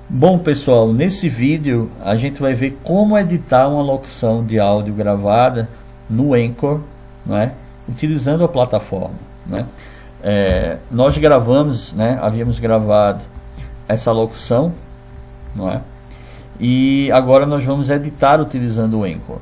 Bom pessoal, nesse vídeo a gente vai ver como editar uma locução de áudio gravada no Anchor, não é? Utilizando a plataforma, né? Nós gravamos, né? Havíamos gravado essa locução, não é? E agora nós vamos editar utilizando o Anchor.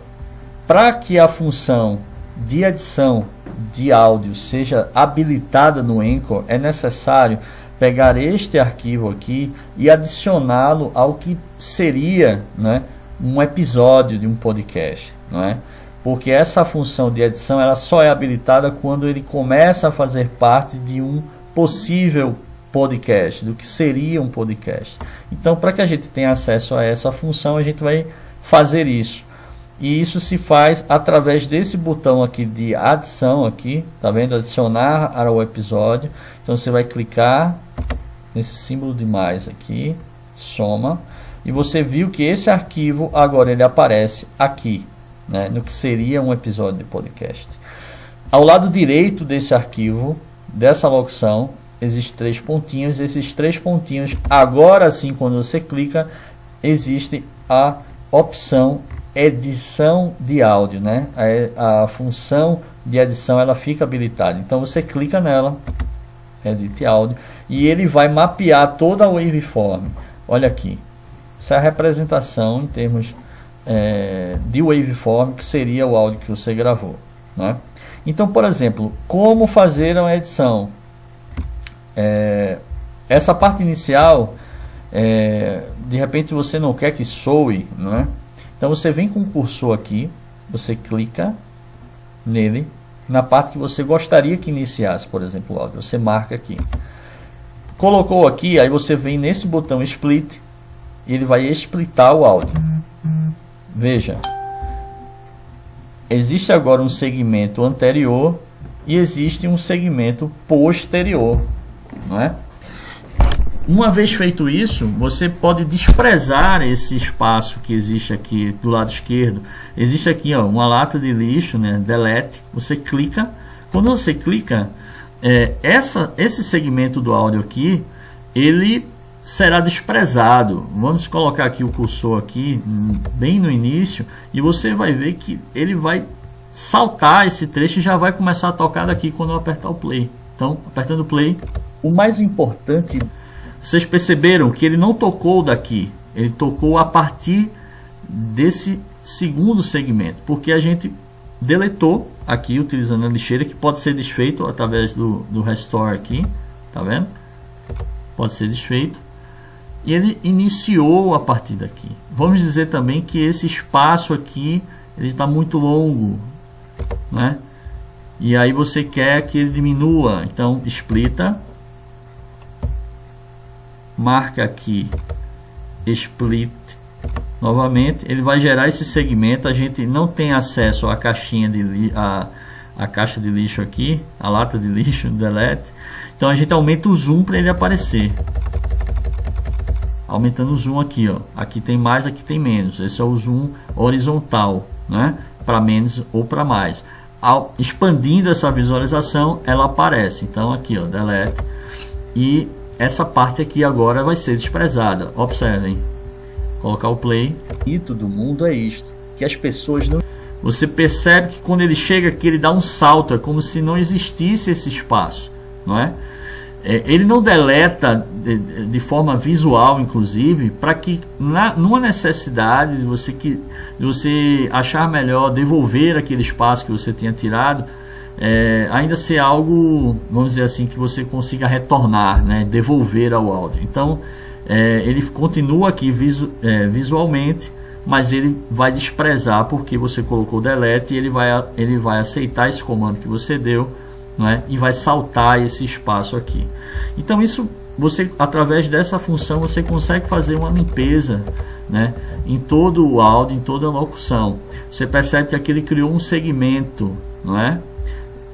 Para que a função de edição de áudio seja habilitada no Anchor, é necessário pegar este arquivo aqui e adicioná-lo ao que seria, né, um episódio de um podcast, não é? Porque essa função de edição ela só é habilitada quando ele começa a fazer parte de um possível podcast, do que seria um podcast. Então, para que a gente tenha acesso a essa função, a gente vai fazer isso. E isso se faz através desse botão aqui de adição aqui, tá vendo? Adicionar ao episódio. Então você vai clicar nesse símbolo de mais aqui, soma, e você viu que esse arquivo agora ele aparece aqui, né, no que seria um episódio de podcast. Ao lado direito desse arquivo, dessa locução, existem 3 pontinhos. Esses 3 pontinhos, agora sim, quando você clica, existe a opção edição de áudio, né? A função de edição ela fica habilitada. Então você clica nela, edite áudio, e ele vai mapear toda a waveform. Olha aqui, essa é a representação em termos de waveform, que seria o áudio que você gravou, né? Então, por exemplo, como fazer uma edição? Essa parte inicial, de repente você não quer que soe, não é? Então você vem com o cursor aqui, você clica nele, na parte que você gostaria que iniciasse, por exemplo, o áudio, você marca aqui. Colocou aqui, aí você vem nesse botão split, e ele vai splitar o áudio. Veja, existe agora um segmento anterior e existe um segmento posterior, não é? Uma vez feito isso, você pode desprezar esse espaço que existe aqui do lado esquerdo. Existe aqui, ó, uma lata de lixo, né? Delete. Você clica. Quando você clica, esse segmento do áudio aqui, ele será desprezado. Vamos colocar aqui o cursor aqui, bem no início, e você vai ver que ele vai saltar esse trecho e já vai começar a tocar daqui quando eu apertar o play. Então, apertando o play, o mais importante... Vocês perceberam que ele não tocou daqui, ele tocou a partir desse segundo segmento, porque a gente deletou aqui utilizando a lixeira, que pode ser desfeito através do restore aqui, tá vendo? Pode ser desfeito. E ele iniciou a partir daqui. Vamos dizer também que esse espaço aqui ele está muito longo, né? E aí você quer que ele diminua, então splita. Marca aqui split novamente, ele vai gerar esse segmento. A gente não tem acesso à caixinha de a caixa de lixo aqui, a lata de lixo, delete. Então a gente aumenta o zoom para ele aparecer, aumentando o zoom aqui, ó. Aqui tem mais, aqui tem menos. Esse é o zoom horizontal, né? Para menos ou para mais. Expandindo essa visualização, ela aparece. Então aqui, ó, delete, e essa parte aqui agora vai ser desprezada. Observem, colocar o play. E todo mundo é isto, que as pessoas não... Você percebe que quando ele chega aqui, ele dá um salto, é como se não existisse esse espaço, não é? Ele não deleta de forma visual, inclusive, para que numa necessidade de você achar melhor devolver aquele espaço que você tinha tirado, ainda ser algo, vamos dizer assim, que você consiga retornar, né, devolver ao áudio. Então ele continua aqui visualmente, mas ele vai desprezar porque você colocou delete, e ele vai aceitar esse comando que você deu, não é? E vai saltar esse espaço aqui. Então isso, você, através dessa função, você consegue fazer uma limpeza, né, em todo o áudio, em toda a locução. Você percebe que aqui ele criou um segmento, não é?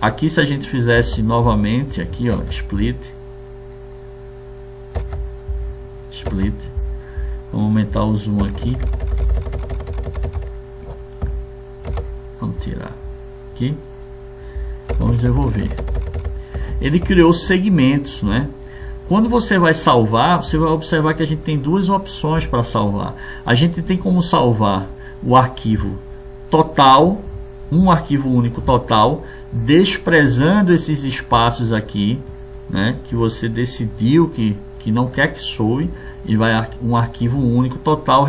Aqui, se a gente fizesse novamente aqui, ó, split, vamos aumentar o zoom aqui, vamos tirar aqui, vamos devolver. Ele criou segmentos, né? Quando você vai salvar, você vai observar que a gente tem duas opções para salvar. A gente tem como salvar o arquivo total, um arquivo único total, desprezando esses espaços aqui, né, que você decidiu que não quer que soe, e vai um arquivo único total,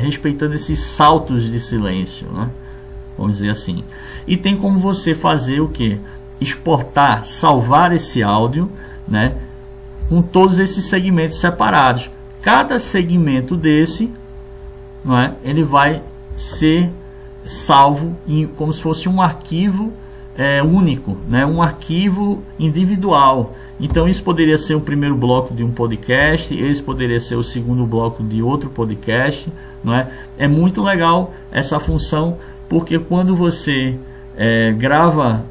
respeitando esses saltos de silêncio, né, vamos dizer assim. E tem como você fazer o que? Exportar, salvar esse áudio, né, com todos esses segmentos separados. Cada segmento desse, não é, ele vai ser salvo como se fosse um arquivo único, né, um arquivo individual. Então isso poderia ser o primeiro bloco de um podcast, esse poderia ser o segundo bloco de outro podcast, não é? É muito legal essa função, porque quando você grava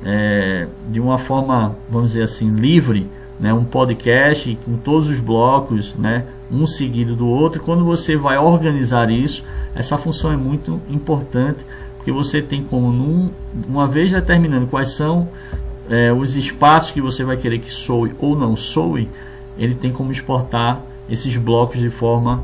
de uma forma, vamos dizer assim, livre, né, um podcast com todos os blocos, né, um seguido do outro, quando você vai organizar isso, essa função é muito importante, porque você tem como, uma vez determinando quais são os espaços que você vai querer que soe ou não soe, ele tem como exportar esses blocos de forma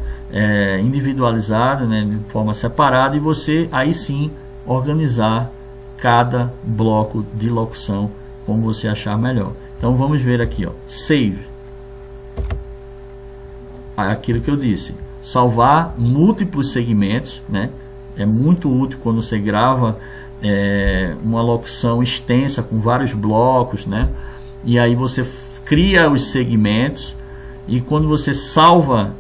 individualizada, né, de forma separada, e você aí sim organizar cada bloco de locução como você achar melhor. Então vamos ver aqui, ó, save. Aquilo que eu disse, salvar múltiplos segmentos, né? É muito útil quando você grava uma locução extensa com vários blocos, né? E aí você cria os segmentos, e quando você salva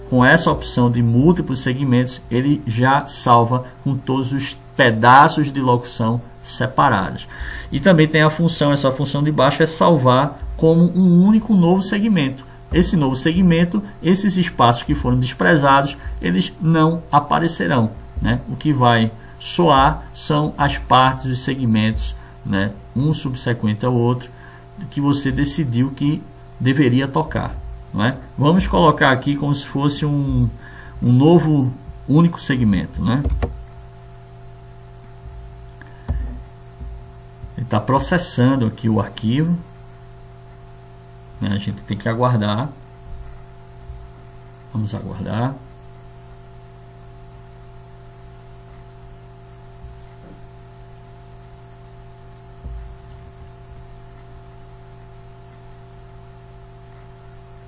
com essa opção de múltiplos segmentos, ele já salva com todos os pedaços de locução separados. E também tem essa função de baixo, é salvar como um único novo segmento. Esse novo segmento, esses espaços que foram desprezados, eles não aparecerão, né? O que vai soar são as partes dos segmentos, né, um subsequente ao outro, que você decidiu que deveria tocar, não é? Vamos colocar aqui como se fosse um novo único segmento, né? Ele está processando aqui o arquivo, né? A gente tem que aguardar. Vamos aguardar.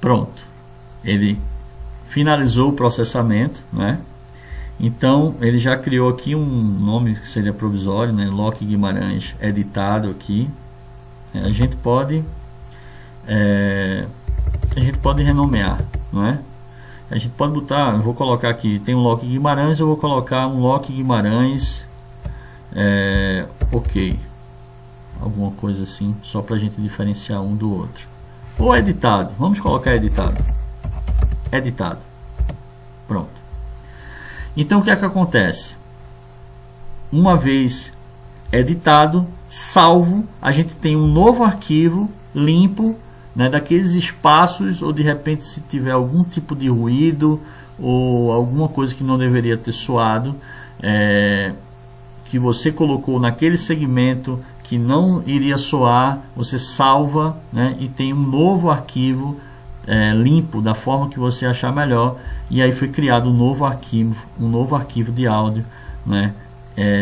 Pronto, ele finalizou o processamento, né? Então ele já criou aqui um nome que seria provisório, né? Loki Guimarães editado aqui. A gente pode renomear, não é? A gente pode botar, eu vou colocar aqui, tem um Loki Guimarães, eu vou colocar um Loki Guimarães, ok, alguma coisa assim, só para a gente diferenciar um do outro. Ou editado, vamos colocar editado. Editado. Pronto. Então o que é que acontece? Uma vez editado, salvo, a gente tem um novo arquivo limpo, né, daqueles espaços, ou de repente se tiver algum tipo de ruído ou alguma coisa que não deveria ter soado, que você colocou naquele segmento que não iria soar, você salva, né, e tem um novo arquivo limpo da forma que você achar melhor, e aí foi criado um novo arquivo de áudio, né,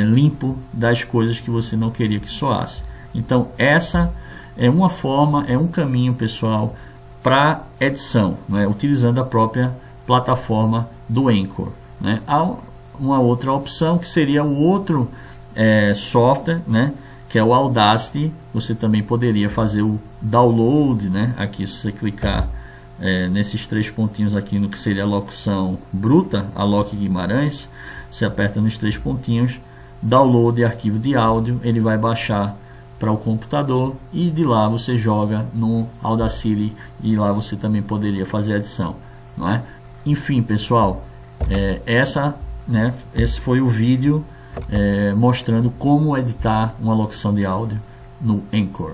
limpo das coisas que você não queria que soasse. Então essa é uma forma, é um caminho, pessoal, para edição, né, utilizando a própria plataforma do Anchor, né. Há uma outra opção que seria o outro software, né, que é o Audacity. Você também poderia fazer o download, né? Aqui, se você clicar nesses três pontinhos aqui no que seria a locução bruta, a Loki Guimarães, você aperta nos três pontinhos, download de arquivo de áudio, ele vai baixar para o computador e de lá você joga no Audacity, e lá você também poderia fazer a edição, não é? Enfim, pessoal, esse foi o vídeo mostrando como editar uma locução de áudio no Anchor.